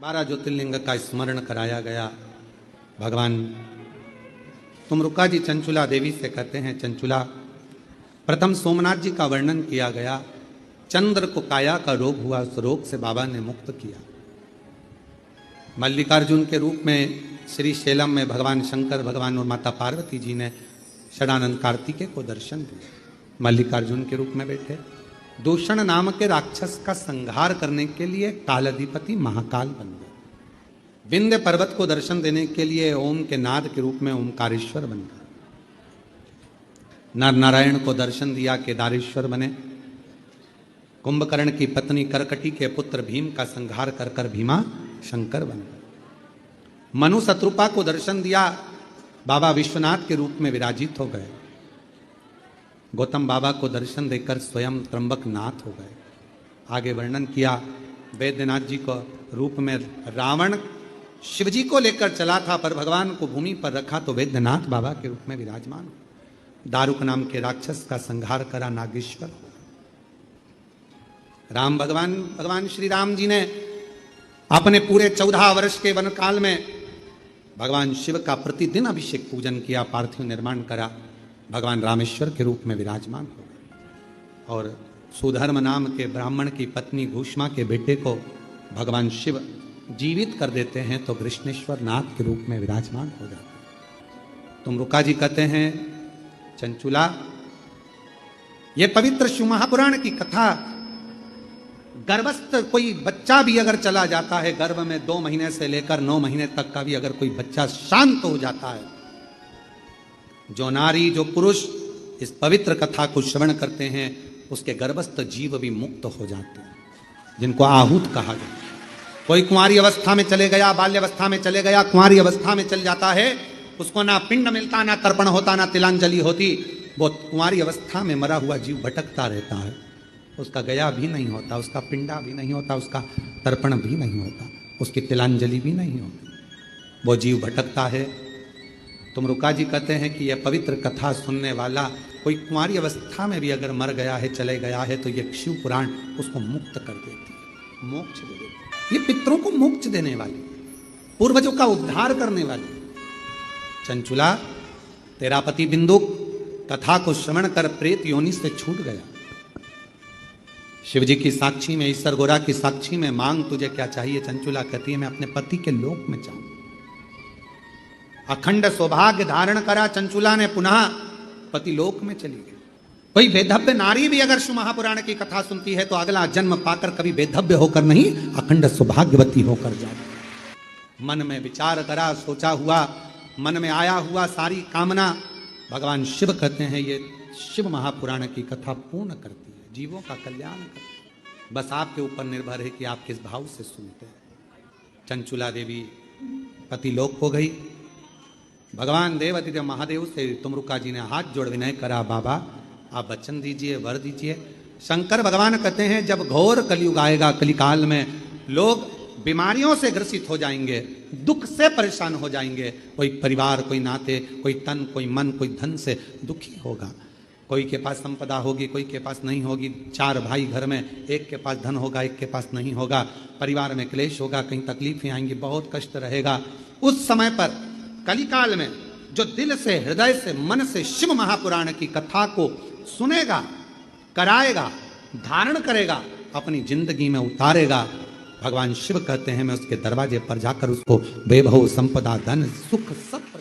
12 ज्योतिर्लिंग का स्मरण कराया गया। भगवान तुमरुका जी चंचुला देवी से कहते हैं, चंचुला, प्रथम सोमनाथ जी का वर्णन किया गया। चंद्र को काया का रोग हुआ, उस रोग से बाबा ने मुक्त किया। मल्लिकार्जुन के रूप में श्री शैलम में भगवान शंकर, भगवान और माता पार्वती जी ने षडानंद कार्तिकेय को दर्शन दिया। मल्लिकार्जुन के रूप में बैठे दूषण नाम के राक्षस का संहार करने के लिए कालाधिपति महाकाल बन गए। विंध्य पर्वत को दर्शन देने के लिए ओम के नाद के रूप में ओमकारेश्वर बन गए। नर नारायण को दर्शन दिया, केदारेश्वर बने। कुंभकर्ण की पत्नी करकटी के पुत्र भीम का संहार कर कर भीमा शंकर बन गए। मनु शत्रुपा को दर्शन दिया, बाबा विश्वनाथ के रूप में विराजित हो गए। गौतम बाबा को दर्शन देकर स्वयं त्र्यंबक नाथ हो गए। आगे वर्णन किया, वैद्यनाथ जी को रूप में रावण शिवजी को लेकर चला था, पर भगवान को भूमि पर रखा तो वैद्यनाथ बाबा के रूप में विराजमान हो। दारुक नाम के राक्षस का संहार करा नागेश्वर हो। राम भगवान श्री राम जी ने अपने पूरे 14 वर्ष के वन काल में भगवान शिव का प्रतिदिन अभिषेक पूजन किया, पार्थिव निर्माण करा, भगवान रामेश्वर के रूप में विराजमान हो गए। और सुधर्म नाम के ब्राह्मण की पत्नी घूष्मा के बेटे को भगवान शिव जीवित कर देते हैं तो कृष्णेश्वर नाथ के रूप में विराजमान हो जाते हैं। तुमरुका जी कहते हैं, चंचुला, ये पवित्र शिव महापुराण की कथा, गर्भस्थ कोई बच्चा भी अगर चला जाता है, गर्भ में 2 महीने से लेकर 9 महीने तक का भी अगर कोई बच्चा शांत हो जाता है, जो नारी जो पुरुष इस पवित्र कथा को श्रवण करते हैं, उसके गर्भस्थ जीव भी मुक्त हो जाते हैं, जिनको आहूत कहा गया। कोई कुंवारी अवस्था में चले गया, बाल्यावस्था में चले गया, कुंवारी अवस्था में चल जाता है, उसको ना पिंड मिलता, ना तर्पण होता, ना तिलांजलि होती, वो कुंवारी अवस्था में मरा हुआ जीव भटकता रहता है। उसका गया भी नहीं होता, उसका पिंडा भी नहीं होता, उसका तर्पण भी नहीं होता, उसकी तिलांजलि भी नहीं होती, वो जीव भटकता है। तुमरुका जी कहते हैं कि यह पवित्र कथा सुनने वाला कोई कुंवारी अवस्था में भी अगर मर गया है, चले गया है, तो यह शिव पुराण उसको मुक्त कर देती है, मोक्ष दे देती है। ये पितरों को मोक्ष देने वाली, पूर्वजों का उद्धार करने वाली। चंचुला, तेरा पति बिंदुक कथा को श्रवण कर प्रेत योनि से छूट गया। शिव जी की साक्षी में, ईश्वर गोरा की साक्षी में, मांग तुझे क्या चाहिए? चंचुला कहती है, मैं अपने पति के लोक में चाहूं। अखंड सौभाग्य धारण करा चंचुला ने, पुनः पति लोक में चली गई। कोई वेधव्य नारी भी अगर शिव महापुराण की कथा सुनती है तो अगला जन्म पाकर कभी वेधव्य होकर नहीं, अखंड सौभाग्यवती होकर जाए। मन में विचार करा, सोचा हुआ, मन में आया हुआ सारी कामना भगवान शिव कहते हैं, ये शिव महापुराण की कथा पूर्ण करती है, जीवों का कल्याण करती है। बस आपके ऊपर निर्भर है कि आप किस भाव से सुनते हैं। चंचुला देवी पति लोक हो गई। भगवान देवादिदेव महादेव से तुमरुका जी ने हाथ जोड़ विनय करा, बाबा आप वचन दीजिए, वर दीजिए। शंकर भगवान कहते हैं, जब घोर कलयुग आएगा, कलिकाल में लोग बीमारियों से ग्रसित हो जाएंगे, दुख से परेशान हो जाएंगे। कोई परिवार, कोई नाते, कोई तन, कोई मन, कोई धन से दुखी होगा। कोई के पास संपदा होगी, कोई के पास नहीं होगी। 4 भाई घर में, एक के पास धन होगा, एक के पास नहीं होगा। परिवार में क्लेश होगा, कहीं तकलीफें आएंगी, बहुत कष्ट रहेगा। उस समय पर कलिकाल में जो दिल से, हृदय से, मन से शिव महापुराण की कथा को सुनेगा, कराएगा, धारण करेगा, अपनी जिंदगी में उतारेगा, भगवान शिव कहते हैं, मैं उसके दरवाजे पर जाकर उसको वैभव, संपदा, धन, सुख सब